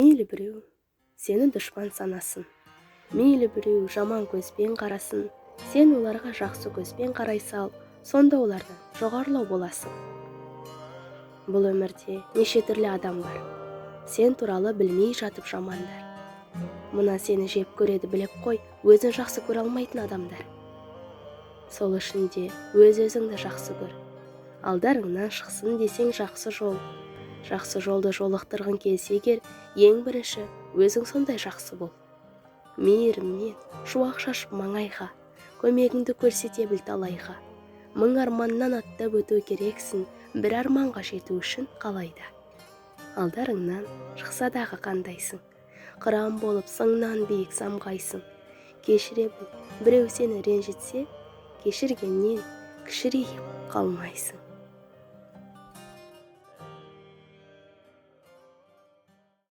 Мейлі біреу сені дұшпан санасын, мейлі біреу жаман көзбен қарасын, сен оларға жақсы көзбен қарай сал, сонда олардан жоғарылау боласың. Бұл өмірде неше түрлі адам бар, сен туралы білмей жатып жамандар. Мына сені жеп көреді біліп қой, өзін жақсы көре алмайтын адамдар. Сол үшін де өз-өзіңді жақсы көр. Алдарыңнан шықсын десең жақсы жол. Жақсы жолды жолықтырғың келсе егер, ең бірінші өзің сондай жақсы бол. Мейіріммен шуақ шашып маңайға, көмегіңді көрсете біл талайға. Мың арманнан аттап өту керексің, бір арманға жету үшін қалайда. Алдарыңнан шықса дағы қандайсың, қыран болып сыңнан биік самғайсың. Кешіре біл, біреу сені ренжітсе, кешіргеннен кішірейіп қалмайсың.